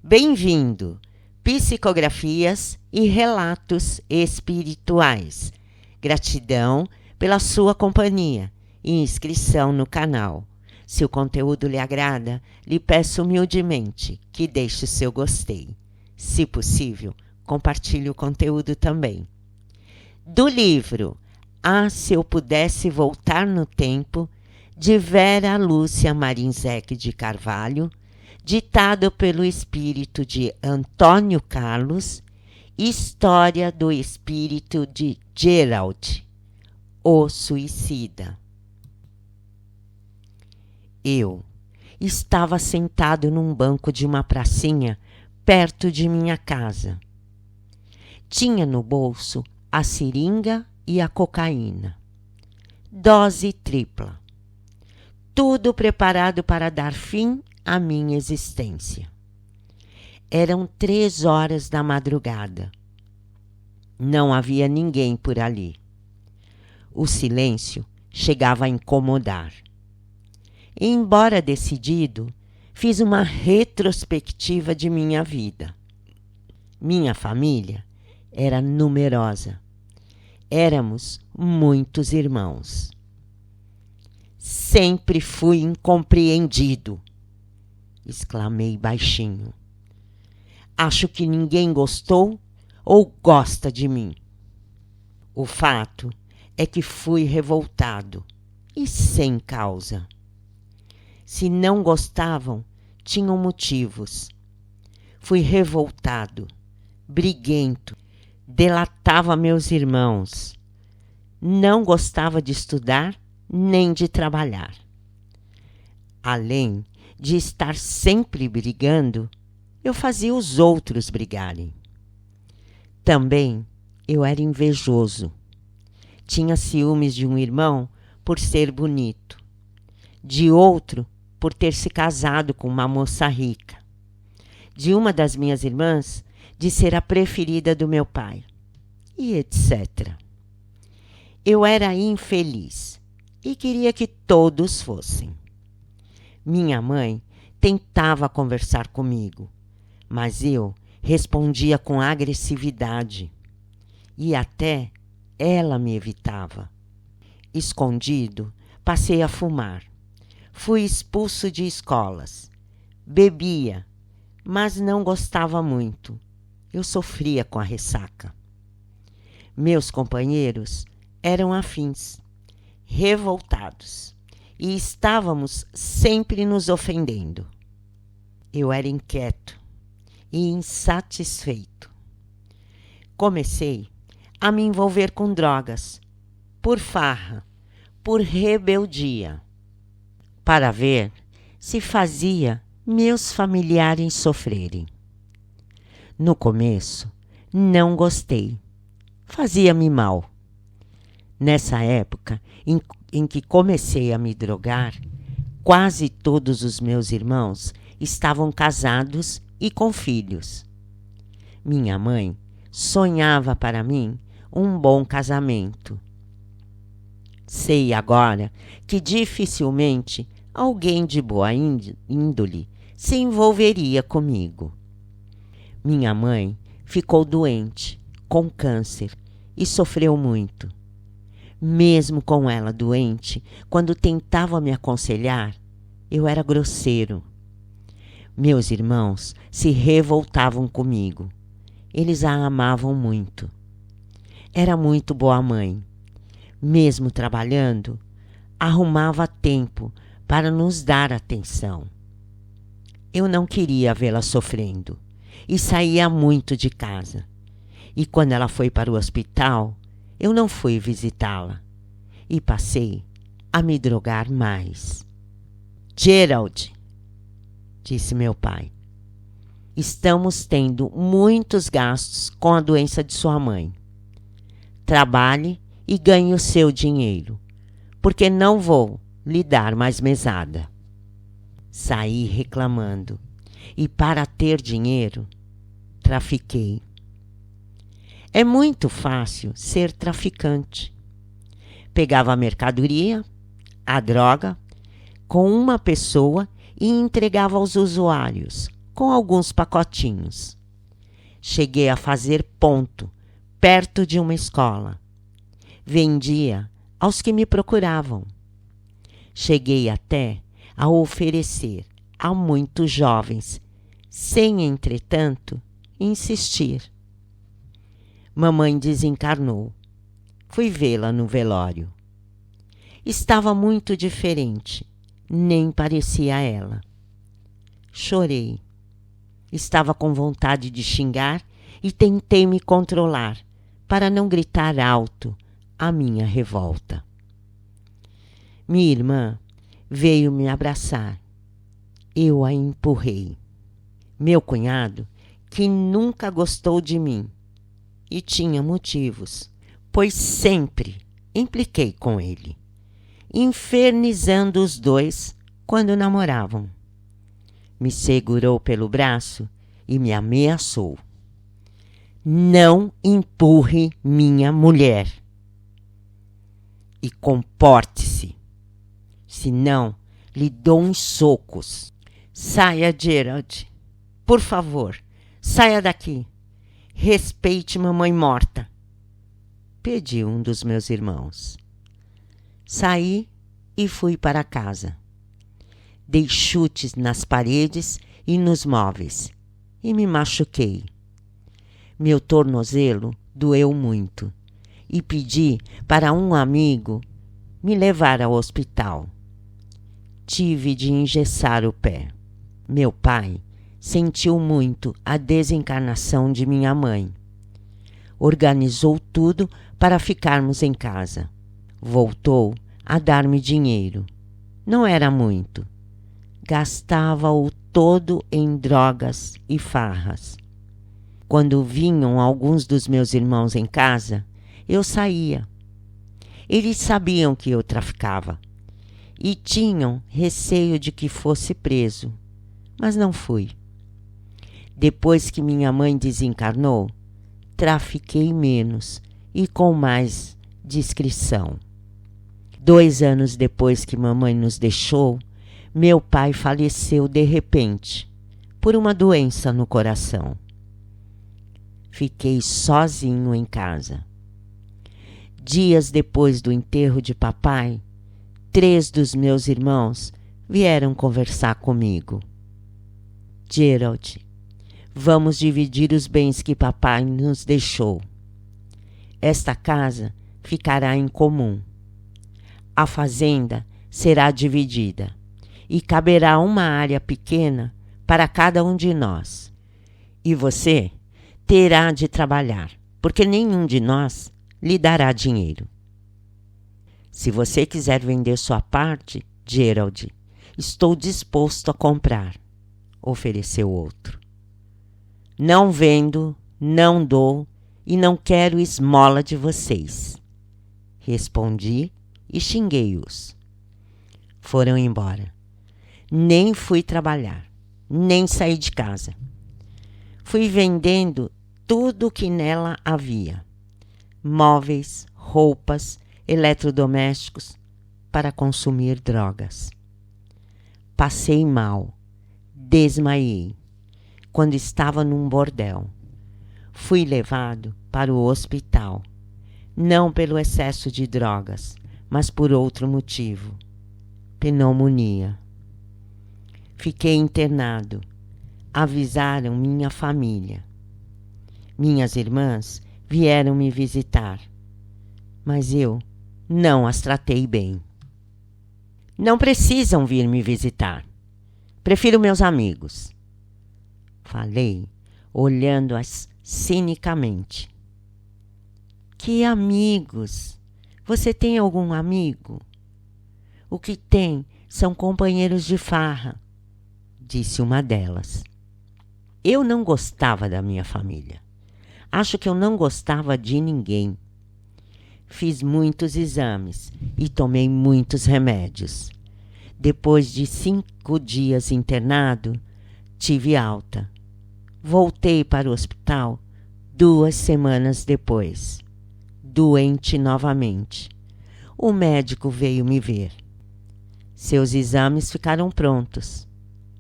Bem-vindo! Psicografias e relatos espirituais. Gratidão pela sua companhia e inscrição no canal. Se o conteúdo lhe agrada, lhe peço humildemente que deixe o seu gostei. Se possível, compartilhe o conteúdo também. Do livro Se Eu Pudesse Voltar no Tempo, de Vera Lúcia Marinzec de Carvalho, ditado pelo espírito de Antônio Carlos, História do espírito de Gerald, o suicida. Eu estava sentado num banco de uma pracinha perto de minha casa. Tinha no bolso a seringa e a cocaína. Dose tripla. Tudo preparado para dar fim à minha existência. Eram 3 horas da madrugada. Não havia ninguém por ali. O silêncio chegava a incomodar. Embora decidido, fiz uma retrospectiva de minha vida. Minha família era numerosa. Éramos muitos irmãos. Sempre fui incompreendido, exclamei baixinho. Acho que ninguém gostou ou gosta de mim. O fato é que fui revoltado e sem causa. Se não gostavam, tinham motivos. Fui revoltado, briguento, delatava meus irmãos. Não gostava de estudar nem de trabalhar. Além de estar sempre brigando, eu fazia os outros brigarem. Também eu era invejoso. Tinha ciúmes de um irmão por ser bonito, de outro por ter se casado com uma moça rica, de uma das minhas irmãs de ser a preferida do meu pai, e etc. Eu era infeliz e queria que todos fossem. Minha mãe tentava conversar comigo, mas eu respondia com agressividade e até ela me evitava. Escondido, passei a fumar. Fui expulso de escolas. Bebia, mas não gostava muito. Eu sofria com a ressaca. Meus companheiros eram afins, revoltados, e estávamos sempre nos ofendendo. Eu era inquieto e insatisfeito. Comecei a me envolver com drogas, por farra, por rebeldia, para ver se fazia meus familiares sofrerem. No começo, não gostei. Fazia-me mal. Nessa época em que comecei a me drogar, quase todos os meus irmãos estavam casados e com filhos. Minha mãe sonhava para mim um bom casamento. Sei agora que dificilmente alguém de boa índole se envolveria comigo. Minha mãe ficou doente, com câncer, e sofreu muito. Mesmo com ela doente, quando tentava me aconselhar, eu era grosseiro. Meus irmãos se revoltavam comigo. Eles a amavam muito. Era muito boa mãe. Mesmo trabalhando, arrumava tempo para nos dar atenção. Eu não queria vê-la sofrendo e saía muito de casa. E quando ela foi para o hospital, eu não fui visitá-la e passei a me drogar mais. Gerald, disse meu pai, estamos tendo muitos gastos com a doença de sua mãe. Trabalhe e ganhe o seu dinheiro, porque não vou lhe dar mais mesada. Saí reclamando e, para ter dinheiro, trafiquei. É muito fácil ser traficante. Pegava a mercadoria, a droga, com uma pessoa e entregava aos usuários, com alguns pacotinhos. Cheguei a fazer ponto, perto de uma escola. Vendia aos que me procuravam. Cheguei até a oferecer a muitos jovens, sem, entretanto, insistir. Mamãe desencarnou. Fui vê-la no velório. Estava muito diferente, nem parecia ela. Chorei. Estava com vontade de xingar e tentei me controlar para não gritar alto a minha revolta. Minha irmã veio me abraçar. Eu a empurrei. Meu cunhado, que nunca gostou de mim, e tinha motivos, pois sempre impliquei com ele, infernizando os dois quando namoravam. Me segurou pelo braço e me ameaçou. Não empurre minha mulher. E comporte-se, senão lhe dou uns socos. Saia, Gerald. Por favor, saia daqui. Respeite mamãe morta, pediu um dos meus irmãos. Saí e fui para casa. Dei chutes nas paredes e nos móveis e me machuquei. Meu tornozelo doeu muito e pedi para um amigo me levar ao hospital. Tive de engessar o pé. Meu pai sentiu muito a desencarnação de minha mãe. Organizou tudo para ficarmos em casa. Voltou a dar-me dinheiro. Não era muito. Gastava-o todo em drogas e farras. Quando vinham alguns dos meus irmãos em casa, eu saía. Eles sabiam que eu traficava e tinham receio de que fosse preso, mas não fui. Depois que minha mãe desencarnou, trafiquei menos e com mais discrição. 2 anos depois que mamãe nos deixou, meu pai faleceu de repente, por uma doença no coração. Fiquei sozinho em casa. Dias depois do enterro de papai, 3 dos meus irmãos vieram conversar comigo. Gerald, vamos dividir os bens que papai nos deixou. Esta casa ficará em comum. A fazenda será dividida e caberá uma área pequena para cada um de nós. E você terá de trabalhar, porque nenhum de nós lhe dará dinheiro. Se você quiser vender sua parte, Gerald, estou disposto a comprar, ofereceu outro. Não vendo, não dou e não quero esmola de vocês, respondi e xinguei-os. Foram embora. Nem fui trabalhar, nem saí de casa. Fui vendendo tudo o que nela havia: móveis, roupas, eletrodomésticos, para consumir drogas. Passei mal, desmaiei, quando estava num bordel. Fui levado para o hospital, não pelo excesso de drogas, mas por outro motivo: pneumonia. Fiquei internado. Avisaram minha família. Minhas irmãs vieram me visitar, mas eu não as tratei bem. Não precisam vir me visitar. Prefiro meus amigos, falei, olhando-as cinicamente. Que amigos? Você tem algum amigo? O que tem são companheiros de farra, disse uma delas. Eu não gostava da minha família. Acho que eu não gostava de ninguém. Fiz muitos exames e tomei muitos remédios. Depois de 5 dias internado, tive alta. Voltei para o hospital 2 semanas depois, doente novamente. O médico veio me ver. Seus exames ficaram prontos.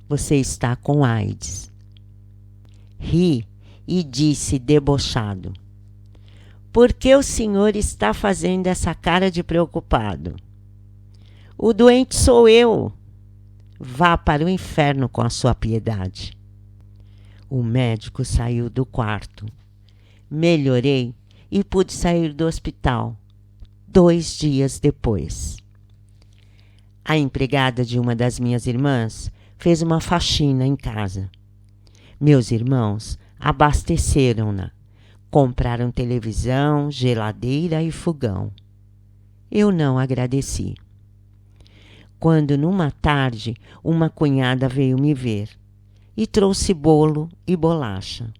Você está com AIDS. Ri e disse debochado: por que o senhor está fazendo essa cara de preocupado? O doente sou eu. Vá para o inferno com a sua piedade. O médico saiu do quarto. Melhorei e pude sair do hospital 2 dias depois. A empregada de uma das minhas irmãs fez uma faxina em casa. Meus irmãos abasteceram-na. Compraram televisão, geladeira e fogão. Eu não agradeci. Quando, numa tarde, uma cunhada veio me ver e trouxe bolo e bolacha.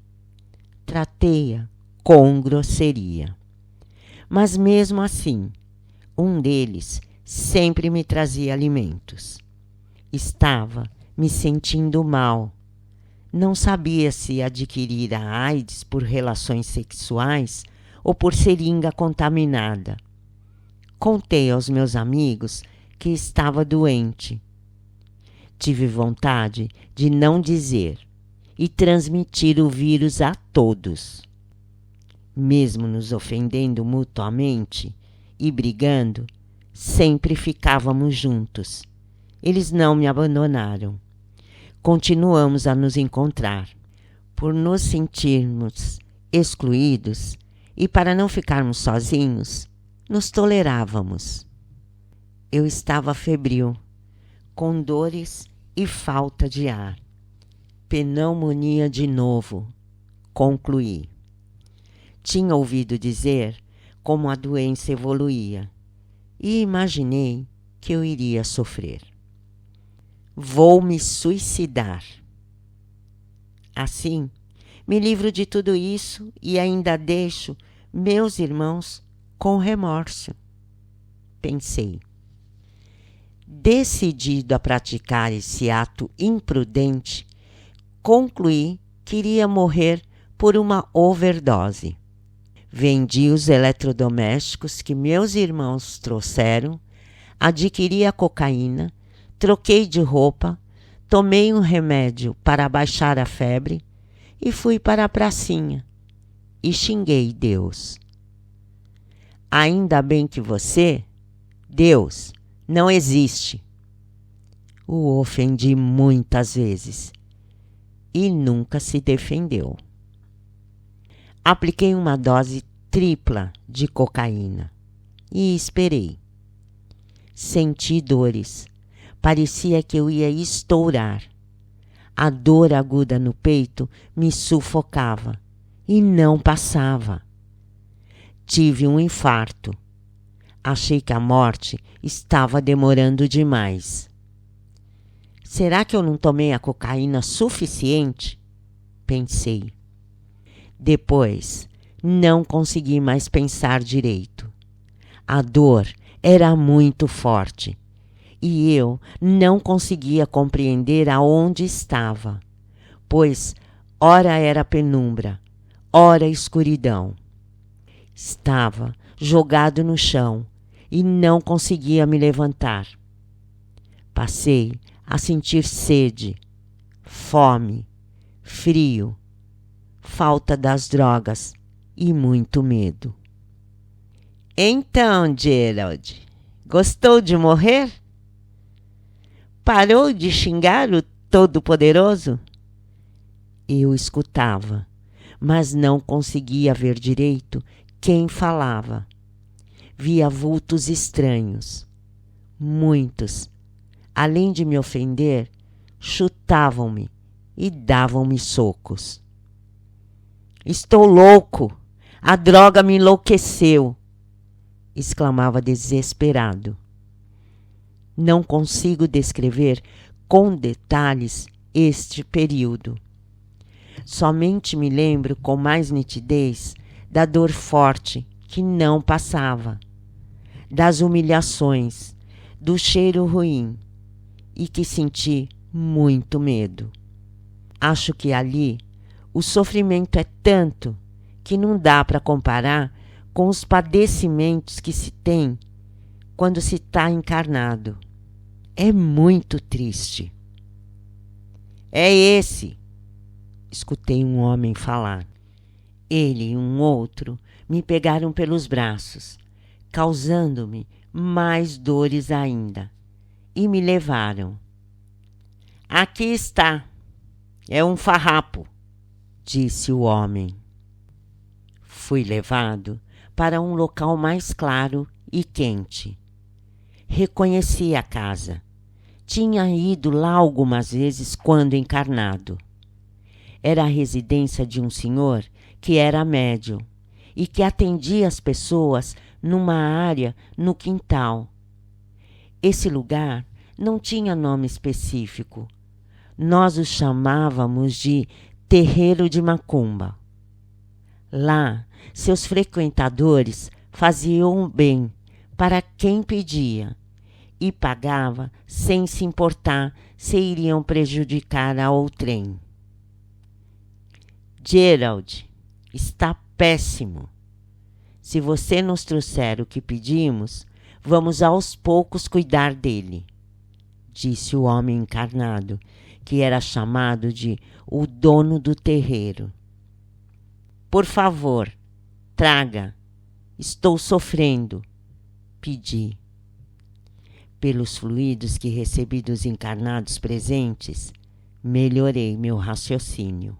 Tratei-a com grosseria. Mas mesmo assim, um deles sempre me trazia alimentos. Estava me sentindo mal. Não sabia se adquirir a AIDS por relações sexuais ou por seringa contaminada. Contei aos meus amigos que estava doente. Tive vontade de não dizer e transmitir o vírus a todos. Mesmo nos ofendendo mutuamente e brigando, sempre ficávamos juntos. Eles não me abandonaram. Continuamos a nos encontrar. Por nos sentirmos excluídos e para não ficarmos sozinhos, nos tolerávamos. Eu estava febril, com dores e falta de ar. Pneumonia de novo, concluí. Tinha ouvido dizer como a doença evoluía e imaginei que eu iria sofrer. Vou me suicidar. Assim, me livro de tudo isso e ainda deixo meus irmãos com remorso. Pensei. Decidido a praticar esse ato imprudente, concluí que iria morrer por uma overdose. Vendi os eletrodomésticos que meus irmãos trouxeram, adquiri a cocaína, troquei de roupa, tomei um remédio para abaixar a febre e fui para a pracinha e xinguei Deus. Ainda bem que você, Deus, não existe. O ofendi muitas vezes e nunca se defendeu. Apliquei uma dose tripla de cocaína e esperei. Senti dores. Parecia que eu ia estourar. A dor aguda no peito me sufocava e não passava. Tive um infarto. Achei que a morte estava demorando demais. Será que eu não tomei a cocaína suficiente? Pensei. Depois, não consegui mais pensar direito. A dor era muito forte e eu não conseguia compreender aonde estava, pois ora era penumbra, ora escuridão. Estava jogado no chão e não conseguia me levantar. Passei a sentir sede, fome, frio, falta das drogas e muito medo. Então, Gerald, gostou de morrer? Parou de xingar o Todo-Poderoso? Eu escutava, mas não conseguia ver direito quem falava. Via vultos estranhos. Muitos, além de me ofender, chutavam-me e davam-me socos. Estou louco! A droga me enlouqueceu! Exclamava desesperado. Não consigo descrever com detalhes este período. Somente me lembro com mais nitidez da dor forte que não passava, das humilhações, do cheiro ruim e que senti muito medo. Acho que ali o sofrimento é tanto que não dá para comparar com os padecimentos que se tem quando se está encarnado. É muito triste. É esse, escutei um homem falar. Ele e um outro me pegaram pelos braços, causando-me mais dores ainda, e me levaram. Aqui está. É um farrapo, disse o homem. Fui levado para um local mais claro e quente. Reconheci a casa. Tinha ido lá algumas vezes quando encarnado. Era a residência de um senhor que era médium e que atendia as pessoas numa área no quintal. Esse lugar não tinha nome específico. Nós o chamávamos de terreiro de macumba. Lá, seus frequentadores faziam bem para quem pedia e pagava sem se importar se iriam prejudicar a outrem. Gerald, está péssimo. Se você nos trouxer o que pedimos, vamos aos poucos cuidar dele, disse o homem encarnado, que era chamado de o dono do terreiro. Por favor, traga. Estou sofrendo, pedi. Pelos fluidos que recebi dos encarnados presentes, melhorei meu raciocínio.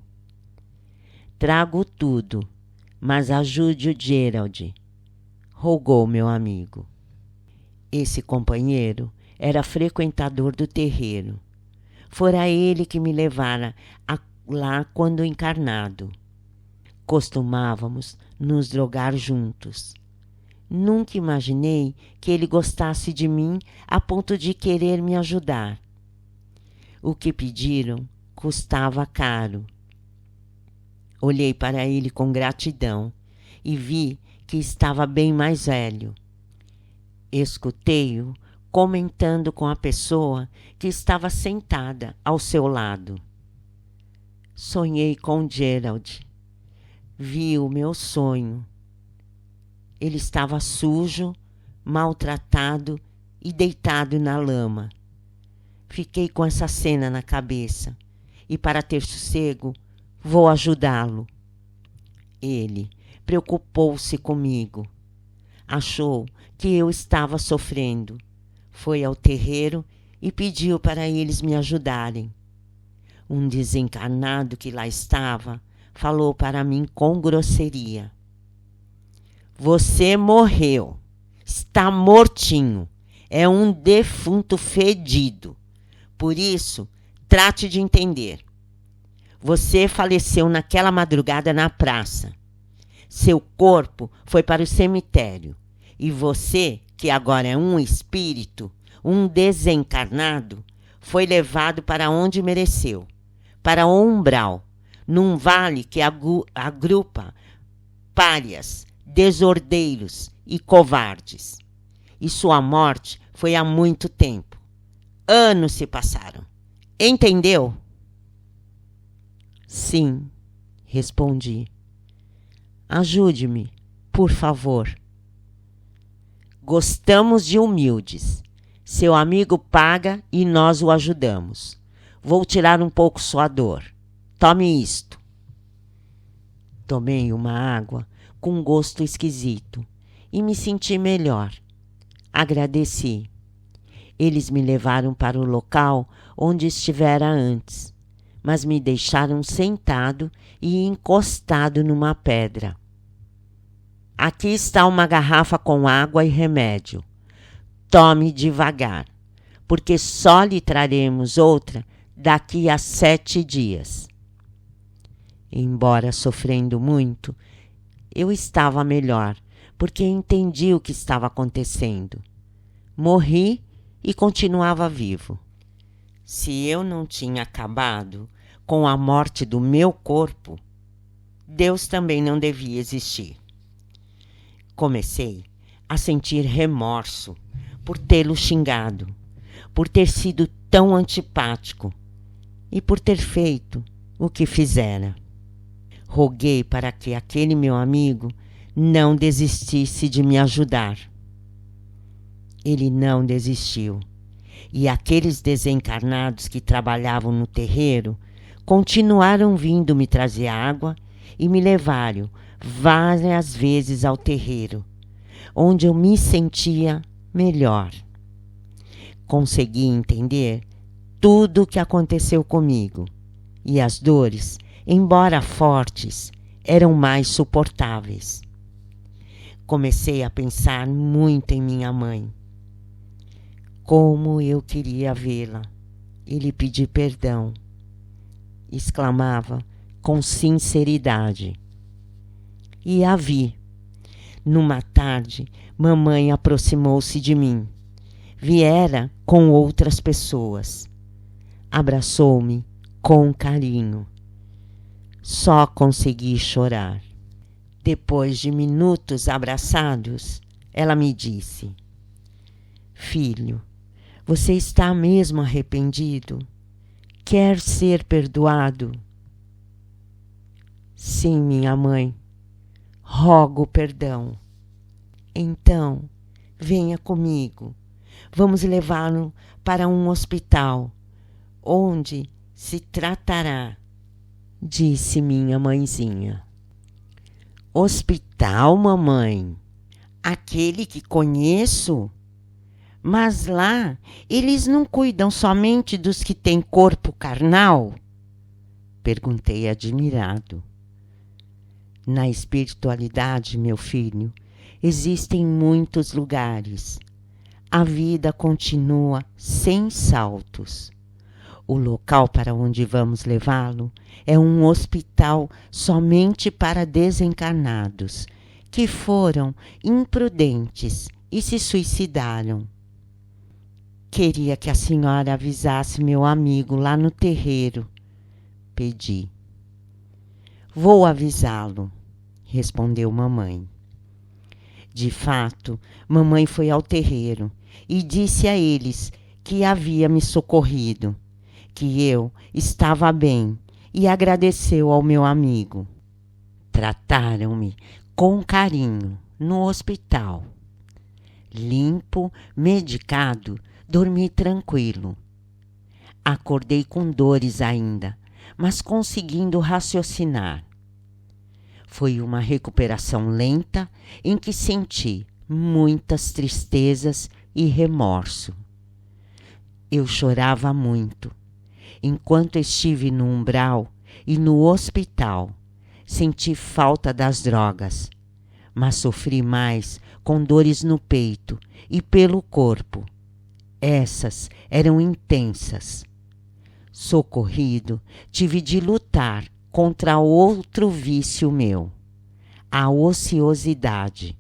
Trago tudo, mas ajude o Gerald, rogou meu amigo. Esse companheiro era frequentador do terreiro. Fora ele que me levara lá quando encarnado. Costumávamos nos drogar juntos. Nunca imaginei que ele gostasse de mim a ponto de querer me ajudar. O que pediram custava caro. Olhei para ele com gratidão e vi que estava bem mais velho. Escutei-o comentando com a pessoa que estava sentada ao seu lado. Sonhei com Gerald. Vi o meu sonho. Ele estava sujo, maltratado e deitado na lama. Fiquei com essa cena na cabeça e, para ter sossego, vou ajudá-lo. Ele preocupou-se comigo. Achou que eu estava sofrendo. Foi ao terreiro e pediu para eles me ajudarem. Um desencarnado que lá estava falou para mim com grosseria. Você morreu. Está mortinho. É um defunto fedido. Por isso, trate de entender. Você faleceu naquela madrugada na praça. Seu corpo foi para o cemitério. E você, que agora é um espírito, um desencarnado, foi levado para onde mereceu, para o umbral, num vale que agrupa párias, desordeiros e covardes. E sua morte foi há muito tempo. Anos se passaram. Entendeu? Sim, respondi. Ajude-me, por favor. Gostamos de humildes. Seu amigo paga e nós o ajudamos. Vou tirar um pouco sua dor. Tome isto. Tomei uma água com gosto esquisito e me senti melhor. Agradeci. Eles me levaram para o local onde estivera antes, mas me deixaram sentado e encostado numa pedra. Aqui está uma garrafa com água e remédio. Tome devagar, porque só lhe traremos outra daqui a 7 dias. Embora sofrendo muito, eu estava melhor, porque entendi o que estava acontecendo. Morri e continuava vivo. Se eu não tinha acabado com a morte do meu corpo, Deus também não devia existir. Comecei a sentir remorso por tê-lo xingado, por ter sido tão antipático e por ter feito o que fizera. Roguei para que aquele meu amigo não desistisse de me ajudar. Ele não desistiu, e aqueles desencarnados que trabalhavam no terreiro continuaram vindo me trazer água e me levaram várias vezes ao terreiro, onde eu me sentia melhor. Consegui entender tudo o que aconteceu comigo e as dores, embora fortes, eram mais suportáveis. Comecei a pensar muito em minha mãe. Como eu queria vê-la e lhe pedir perdão, exclamava com sinceridade. E a vi. Numa tarde, mamãe aproximou-se de mim. Viera com outras pessoas. Abraçou-me com carinho. Só consegui chorar. Depois de minutos abraçados, ela me disse: Filho, você está mesmo arrependido? Quer ser perdoado? Sim, minha mãe. Rogo perdão. Então, venha comigo. Vamos levá-lo para um hospital, onde se tratará, disse minha mãezinha. Hospital, mamãe? Aquele que conheço? Mas lá eles não cuidam somente dos que têm corpo carnal? Perguntei admirado. Na espiritualidade, meu filho, existem muitos lugares. A vida continua sem saltos. O local para onde vamos levá-lo é um hospital somente para desencarnados, que foram imprudentes e se suicidaram. Queria que a senhora avisasse meu amigo lá no terreiro, pedi. Vou avisá-lo, respondeu mamãe. De fato, mamãe foi ao terreiro e disse a eles que havia me socorrido, que eu estava bem, e agradeceu ao meu amigo. Trataram-me com carinho no hospital. Limpo, medicado, dormi tranquilo. Acordei com dores ainda, mas conseguindo raciocinar. Foi uma recuperação lenta em que senti muitas tristezas e remorso. Eu chorava muito. Enquanto estive no umbral e no hospital, senti falta das drogas, mas sofri mais com dores no peito e pelo corpo. Essas eram intensas. Socorrido, tive de lutar contra outro vício meu, a ociosidade.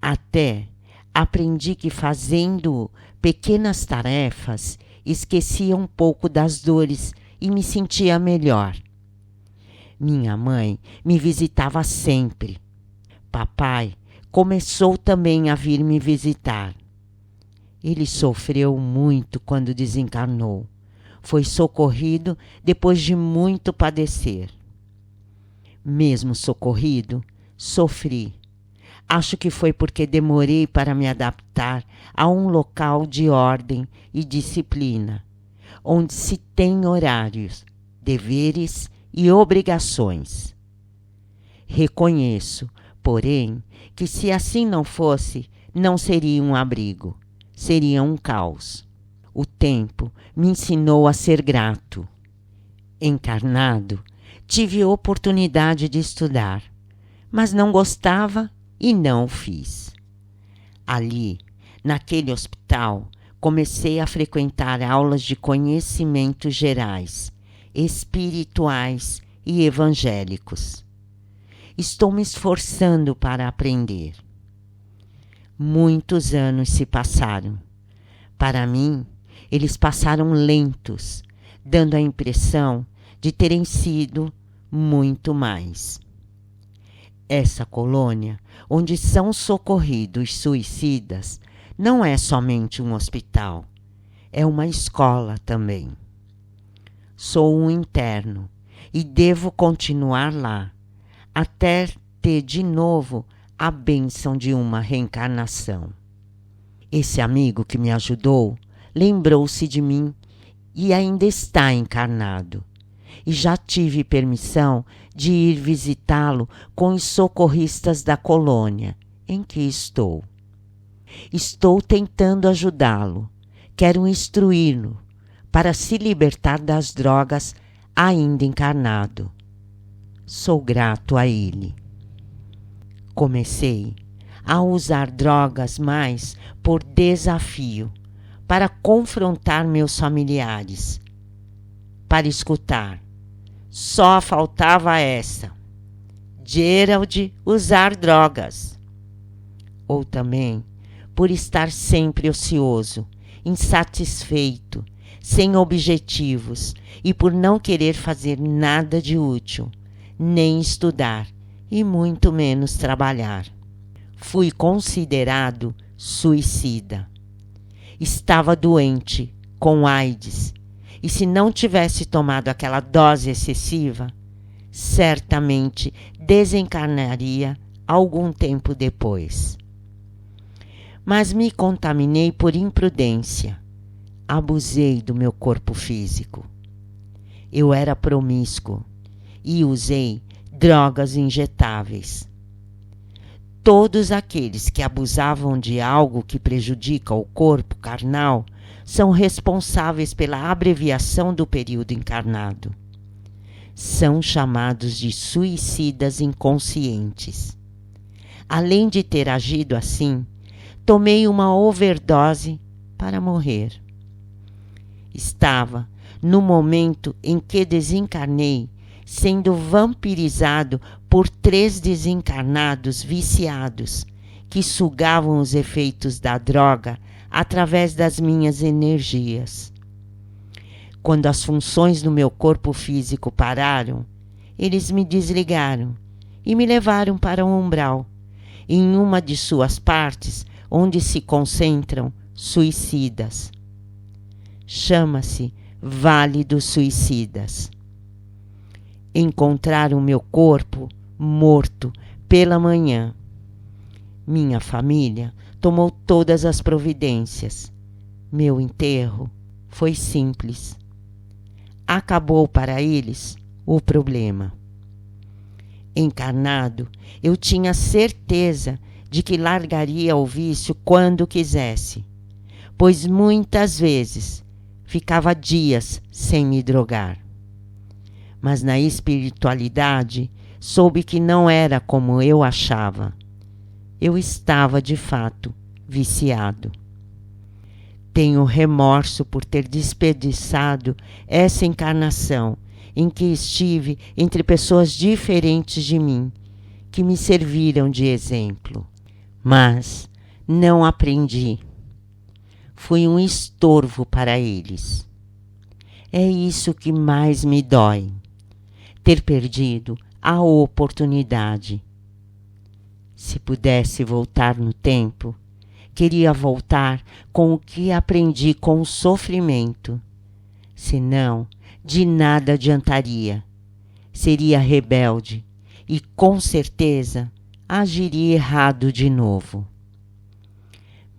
Até aprendi que fazendo pequenas tarefas, esquecia um pouco das dores e me sentia melhor. Minha mãe me visitava sempre. Papai começou também a vir me visitar. Ele sofreu muito quando desencarnou. Foi socorrido depois de muito padecer. Mesmo socorrido, sofri. Acho que foi porque demorei para me adaptar a um local de ordem e disciplina, onde se tem horários, deveres e obrigações. Reconheço, porém, que se assim não fosse, não seria um abrigo, seria um caos. O tempo me ensinou a ser grato. Encarnado, tive oportunidade de estudar, mas não gostava e não o fiz. Ali, naquele hospital, comecei a frequentar aulas de conhecimentos gerais, espirituais e evangélicos. Estou me esforçando para aprender. Muitos anos se passaram. Para mim, eles passaram lentos, dando a impressão de terem sido muito mais. Essa colônia, onde são socorridos suicidas, não é somente um hospital, é uma escola também. Sou um interno e devo continuar lá, até ter de novo a bênção de uma reencarnação. Esse amigo que me ajudou lembrou-se de mim e ainda está encarnado. e já tive permissão de ir visitá-lo com os socorristas da colônia em que estou. Estou tentando ajudá-lo. Quero instruí-lo para se libertar das drogas ainda encarnado. Sou grato a ele. Comecei a usar drogas mais por desafio, para confrontar meus familiares, para escutar. Só faltava essa: Gerald usar drogas. Ou também por estar sempre ocioso, insatisfeito, sem objetivos e por não querer fazer nada de útil, nem estudar e muito menos trabalhar. Fui considerado suicida. Estava doente, com AIDS, e se não tivesse tomado aquela dose excessiva, certamente desencarnaria algum tempo depois. Mas me contaminei por imprudência. Abusei do meu corpo físico. Eu era promíscuo e usei drogas injetáveis. Todos aqueles que abusavam de algo que prejudica o corpo carnal são responsáveis pela abreviação do período encarnado. São chamados de suicidas inconscientes. Além de ter agido assim, tomei uma overdose para morrer. Estava, no momento em que desencarnei, sendo vampirizado por 3 desencarnados viciados que sugavam os efeitos da droga através das minhas energias. Quando as funções do meu corpo físico pararam, eles me desligaram e me levaram para um umbral, em uma de suas partes onde se concentram suicidas. Chama-se Vale dos Suicidas. Encontraram o meu corpo morto pela manhã. Minha família tomou todas as providências. Meu enterro foi simples. Acabou para eles o problema. Encarnado, eu tinha certeza de que largaria o vício quando quisesse, pois muitas vezes ficava dias sem me drogar. Mas na espiritualidade soube que não era como eu achava. Eu estava de fato viciado. Tenho remorso por ter desperdiçado essa encarnação em que estive entre pessoas diferentes de mim, que me serviram de exemplo. Mas não aprendi. Fui um estorvo para eles. É isso que mais me dói. Ter perdido a oportunidade. Se pudesse voltar no tempo, queria voltar com o que aprendi com o sofrimento. Senão, de nada adiantaria. Seria rebelde e, com certeza, agiria errado de novo.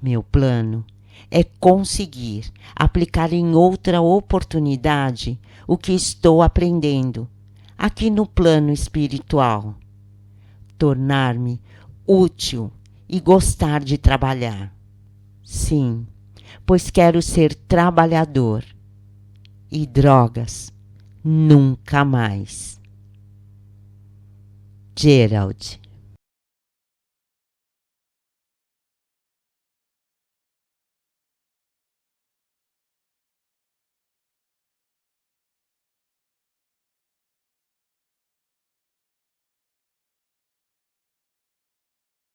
Meu plano é conseguir aplicar em outra oportunidade o que estou aprendendo aqui no plano espiritual. Tornar-me útil e gostar de trabalhar. Sim, pois quero ser trabalhador. E drogas, nunca mais. Gerald.